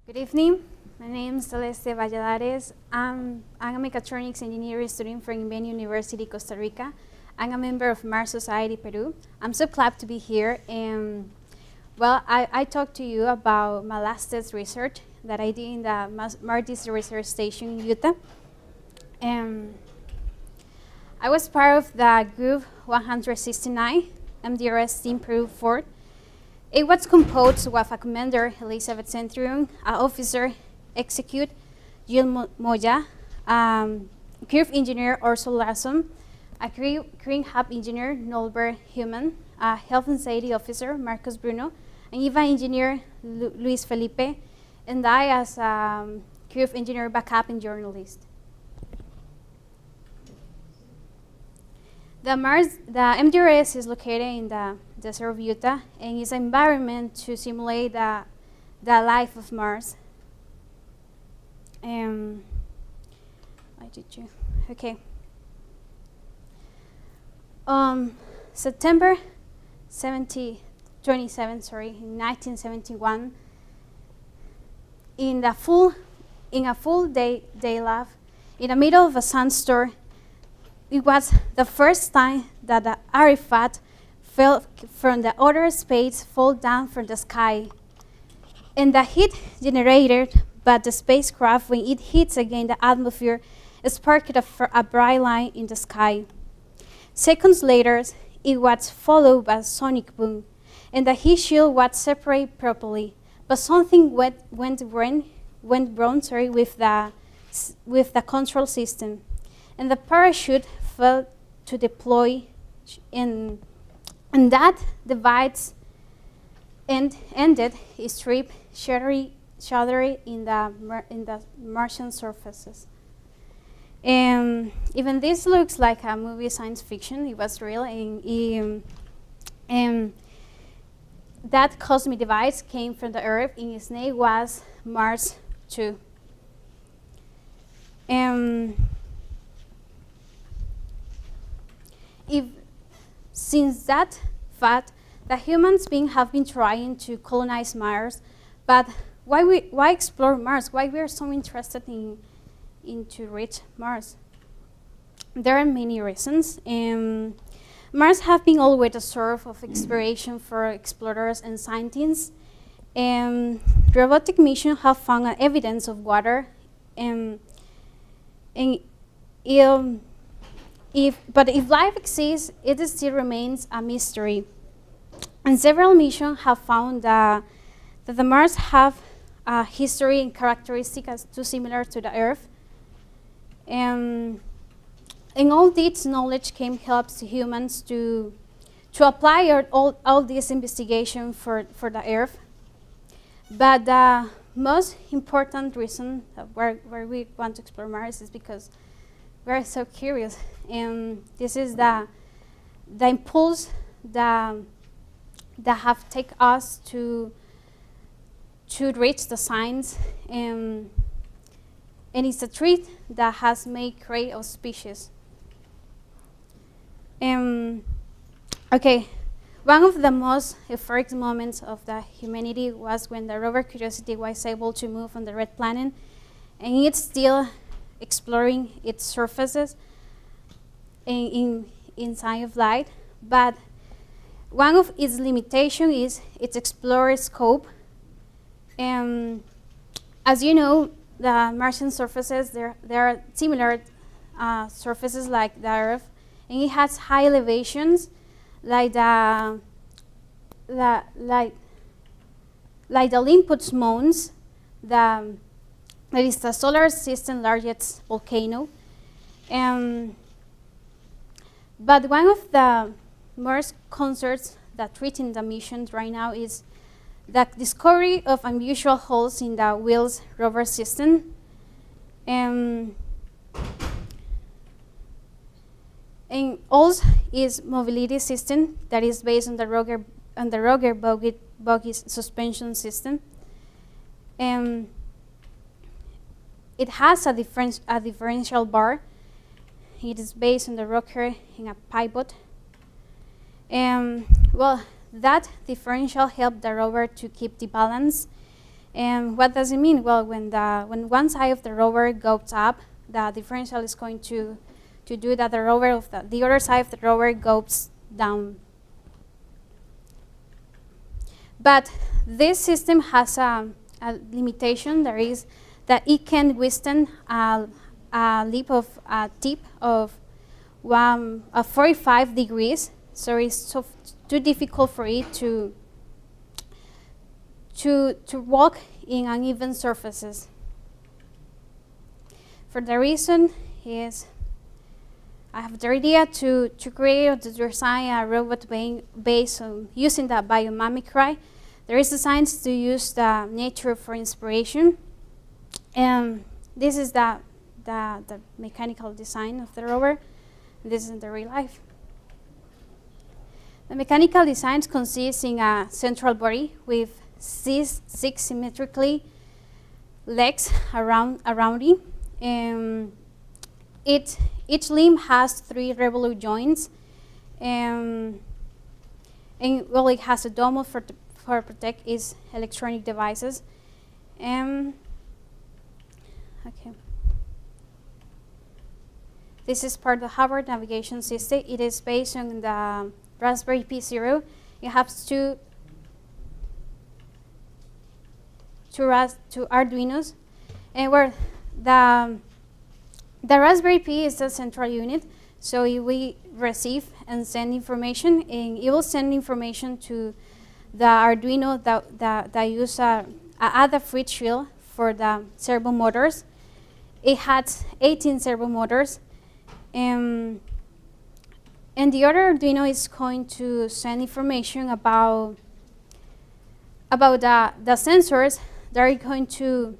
Good evening. My name is Jenory Balladares. I'm a mechatronics engineering student from Invent University, Costa Rica. I'm a member of Mars Society, Peru. I'm so glad to be here. And well, I talked to you about my last test research that I did in the Mars Research Station in Utah. I was part of the group 169, MDRS Team Peru 4. It was composed of a commander, Elizabeth Centurion, an officer, execute, Jill Moya, curve engineer, Ursula Larson, a green hub engineer, Norbert Human, a health and safety officer, Marcos Bruno, an EVA engineer, Luis Felipe, and I as a curve engineer, backup, and journalist. The MDRS is located in the desert of Utah and is an environment to simulate the life of Mars. Why did you? Okay. September 27, in 1971, in a full day lab, in the middle of a sandstorm, it was the first time that the artifact fell from the outer space, fall down from the sky. And the heat generated by the spacecraft when it hits again the atmosphere sparked a bright line in the sky. Seconds later, it was followed by a sonic boom, and the heat shield was separated properly. But something went wrong with the control system, and the parachute failed to deploy, and that device ended its trip, shattering in the Martian surfaces. Even this looks like a movie science fiction. It was real, and that cosmic device came from the Earth, and its name was Mars 2. Since that fact, the humans have been trying to colonize Mars, but why explore Mars? Why we are so interested in to reach Mars? There are many reasons. Mars have been always a source of inspiration for explorers and scientists. Robotic missions have found evidence of water, but if life exists, it still remains a mystery. And several missions have found that the Mars have a history and characteristics too similar to the Earth. And all this knowledge helps humans to apply all this investigation for the Earth. But the most important reason why we want to explore Mars is because we're so curious, and this is the impulse that have taken us to reach the science, and it's a trait that has made great of species. Okay, one of the most euphoric moments of the humanity was when the rover Curiosity was able to move on the red planet, and it's still exploring its surfaces inside of light. But one of its limitations is its explorer scope. As you know, the Martian surfaces, there are similar surfaces like the Earth, and it has high elevations, like the Olympus Mons, that is the solar system's largest volcano. But one of the most concerns that treating the mission right now is the discovery of unusual holes in the WHEELS rover system. And also is mobility system that is based on the Roger Bogie suspension system. It has a differential bar. It is based on the rocker in a pivot. Well, that differential helped the rover to keep the balance And what does it mean? Well, when one side of the rover goes up, the differential is going to do that the rover of the other side of the rover goes down. But this system has a limitation. There is that it can withstand a tip of 45 degrees. So it's too difficult for it to walk in uneven surfaces. For the reason is, I have the idea to create or to design a robot based on using the biomimicry. There is a science to use the nature for inspiration, and this is the mechanical design of the rover. This is the real life. The mechanical design consists in a central body with six symmetrically legs around it. Each limb has 3 revolute joints, and well, it has a dome for protect its electronic devices. Okay. This is part of the Harvard navigation system. It is based on the Raspberry Pi Zero. It has two Arduinos, and where the Raspberry Pi is the central unit. So we receive and send information, and it will send information to the Arduino that use a free shield for the servo motors. It has 18 servo motors, and the other Arduino is going to send information about the sensors that are going to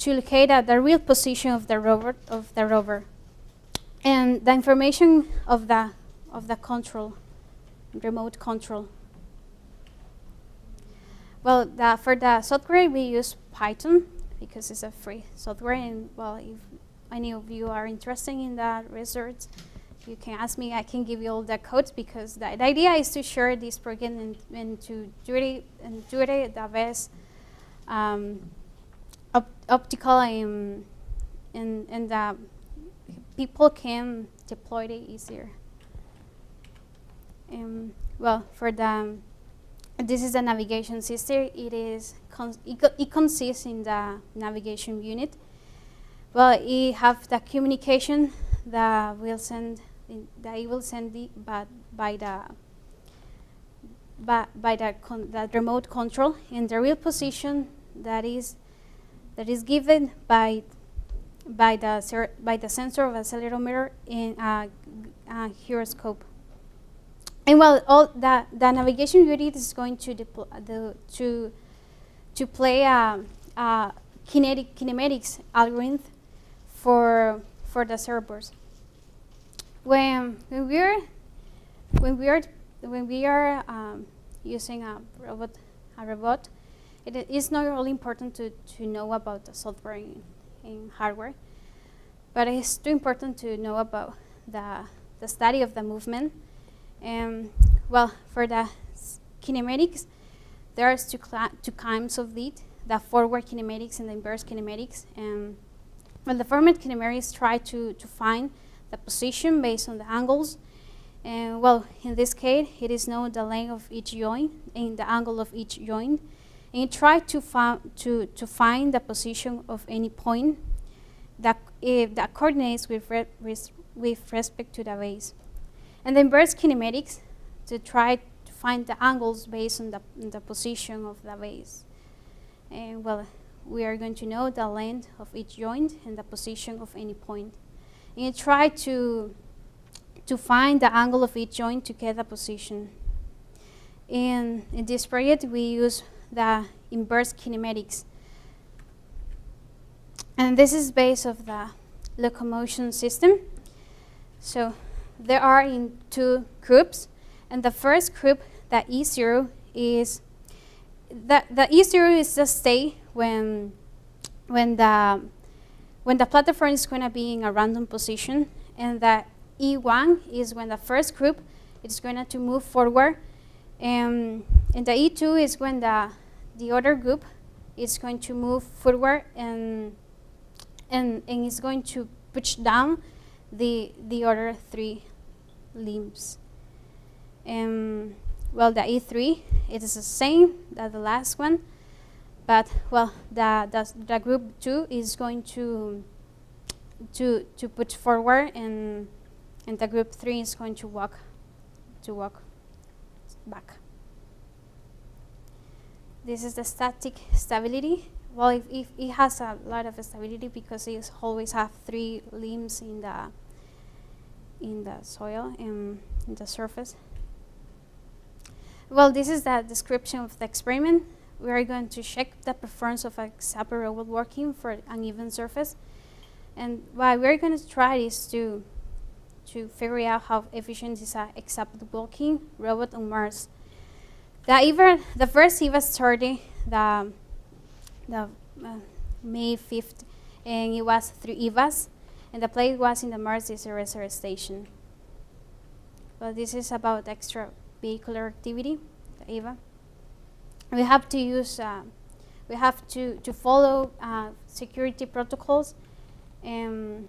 locate the real position of the rover, and the information of the control, remote control. Well, for the software we use Python because it's a free software, and well, if any of you are interested in that research, you can ask me. I can give you all the codes, because the idea is to share this program and to do it the best optical and the people can deploy it easier. Well, for this is the navigation system. It consists in the navigation unit. Well, it have the communication that it will send it, but by the remote control, and the real position that is given by the sensor of accelerometer in a gyroscope. And well, all the navigation unit is going to play a kinematics algorithm for the servers. When we are using a robot, it is not really important to know about the software in hardware, but it's too important to know about the study of the movement. Well, for the kinematics, there are two kinds of it: the forward kinematics and the inverse kinematics. Well, the forward kinematics try to find the position based on the angles. And well, in this case, it is known the length of each joint and the angle of each joint. And it try to find the position of any point that the coordinates with respect to the base. And the inverse kinematics to try to find the angles based on the position of the base. And well, we are going to know the length of each joint and the position of any point. And try to find the angle of each joint to get the position. In this project, we use the inverse kinematics. And this is based on the Locomotion system. So there are in 2 groups, and the first group, the E0, is the E0 is the state when the platform is going to be in a random position, and the E1 is when the first group is going to move forward, and the E2 is when the other group is going to move forward and it's going to push down the other 3 limbs. Well, the E3, it is the same as the last one, but well, the group 2 is going to push forward, and the group 3 is going to walk back. This is the static stability. Well, if it has a lot of stability because it always have 3 limbs in the soil and in the surface. Well, this is the description of the experiment. We are going to check the performance of a Hexapod robot working for an uneven surface. And what we're going to try is to figure out how efficient is a Hexapod walking robot on Mars. The first EVA started the May 5th, and it was 3 EVAs, and the place was in the Mars research station. But this is about extravehicular activity, the EVA. We have to use, we have to follow security protocols, and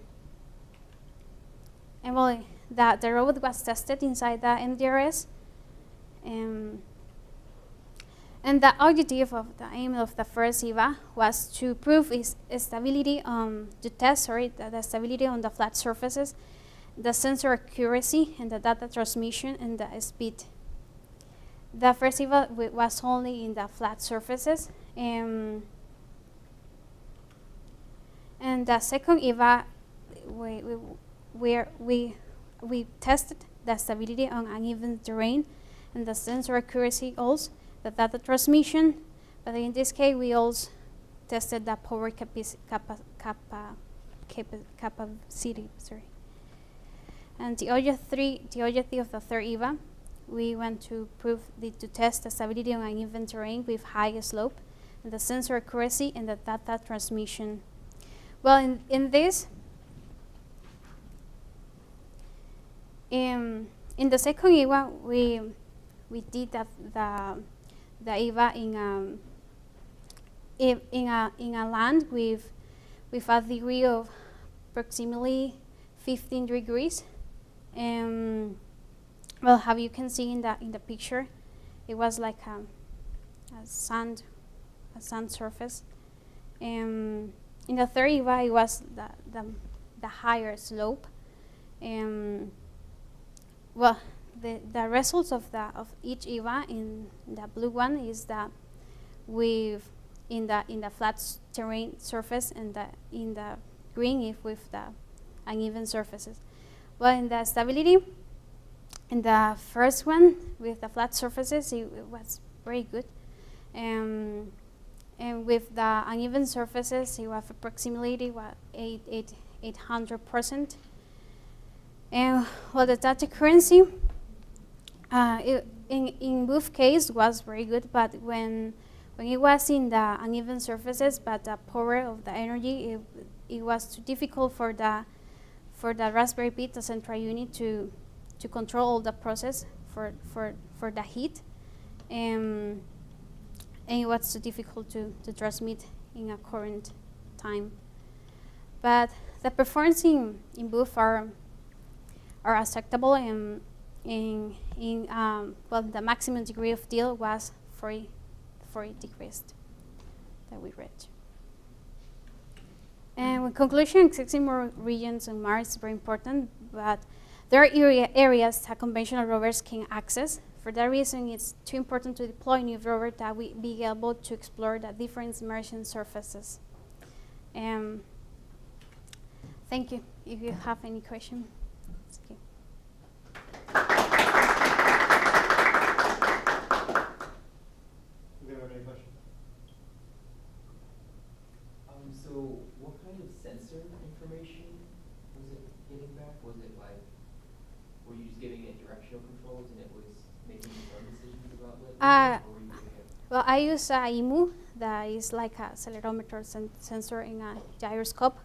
well, the robot was tested inside the MDRS. And the objective of the aim of the first EVA was to prove its stability, to test the stability on the flat surfaces, the sensor accuracy, and the data transmission and the speed. The first EVA was only in the flat surfaces, and the second EVA we tested the stability on uneven terrain and the sensor accuracy also, the data transmission, but in this case we also tested the power capacity. Sorry. And the objective of the third EVA, we want to test the stability on uneven terrain with high slope, and the sensor accuracy and the data transmission. Well, in the second EVA, we did the EVA in a land with a degree of approximately 15 degrees. Well, how you can see in the picture, it was like a sand surface. In the third EVA, it was the higher slope. Well, the results of each EVA in the blue one is that in the flat terrain surface, and in the green is with the uneven surfaces. Well, in the stability, in the first one with the flat surfaces, it was very good, and with the uneven surfaces, it was approximately 800%. And well, the data accuracy in both cases was very good, but when it was in the uneven surfaces, but the power of the energy, it was too difficult for the Raspberry Pi, the central unit, to control all the process for the heat, and it was too difficult to transmit in a current time. But the performance in both are acceptable, and well, the maximum degree of deal was 40 degrees that we read. And in conclusion, accessing more regions on Mars is very important, but there are areas that conventional rovers can access. For that reason, it's too important to deploy new rovers that will be able to explore the different Martian surfaces. Thank you. If you have any question. Thank you. Do you have any questions? So what kind of sensor information was it getting back? Was it like, were you just giving it directional controls and it was making its own decisions about what or were you giving it? Well, I use IMU, that is like a accelerometer sensor in a gyroscope.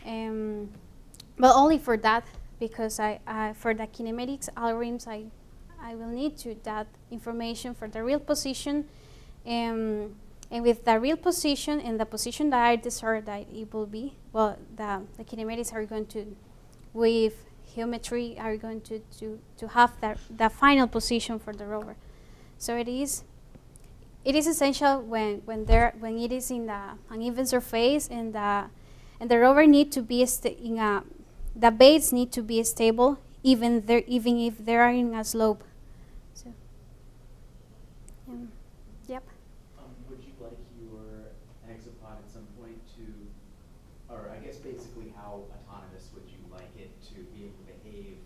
But only for that, because for the kinematics algorithms, I will need that information for the real position, and And with the real position and the position that I desire that it will be, well, the kinematics are going to, with geometry, are going to have the final position for the rover. So it is essential when it is in the uneven surface and the rover need to be the baits need to be stable even if they are in a slope. So, yep. Would you like your hexapod at some point to, or I guess basically how autonomous would you like it to be able to behave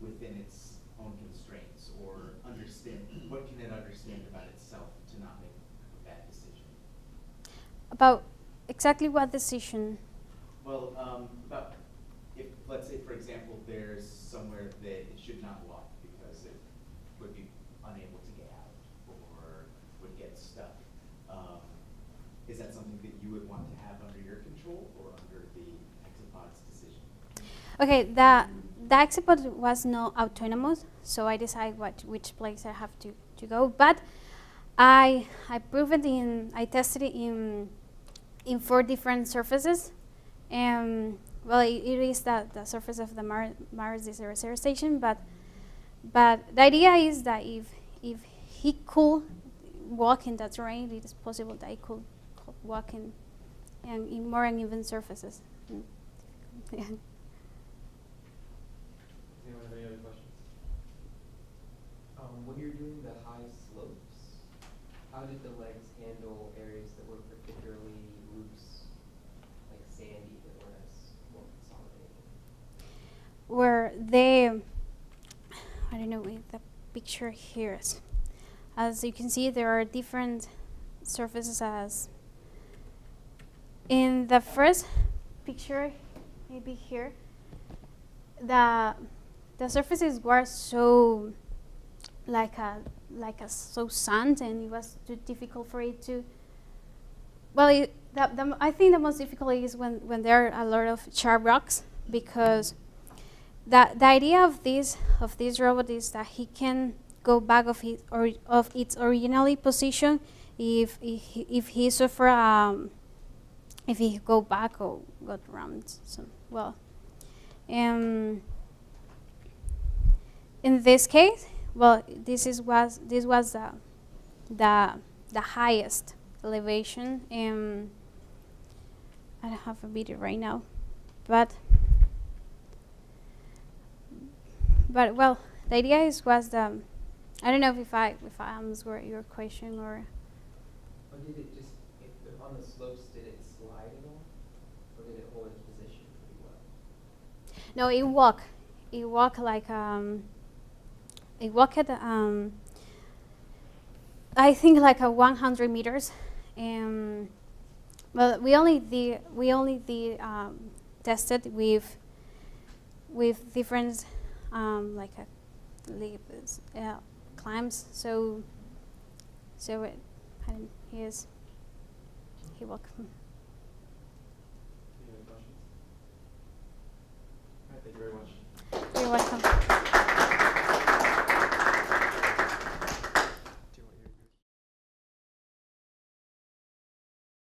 within its own constraints, or understand, what can it understand about itself to not make a bad decision? About exactly what decision? Well, about if, let's say, for example, there's somewhere that it should not walk because it would be unable to get out or would get stuck. Is that something that you would want to have under your control or under the hexapod's decision? Okay, the Hexapod was not autonomous, so I decide which place I have to go. But I proved it I tested it in 4 different surfaces. Well, it is the surface of the Mars 0 station, but the idea is that if he could walk in that terrain, it is possible that he could walk in more uneven surfaces. Yeah. Anyone have any other questions? When you're doing the high slopes, how did the legs handle areas that were particularly loose, like sandy, that were as more consolidated? Where they, I don't know, with the picture here. As you can see, there are different surfaces. As in the first picture, maybe here, the surfaces were so so sand, and it was too difficult for it to. Well, I think the most difficult is when there are a lot of sharp rocks, because the idea of this robot is that he can go back of its original position if he suffer if he go back or got rammed. So well, in this case, well, this was the highest elevation. I don't have a video right now, but well, the idea was the. I don't know if I answered your question or. Or did it just, on the slopes, did it slide at all? Or did it hold its position pretty well? No, it walked. It walked like it walked at I think like 100 meters. Well, we only did tested with different climbs. So it, and he walked. Any other questions? All right, thank you very much.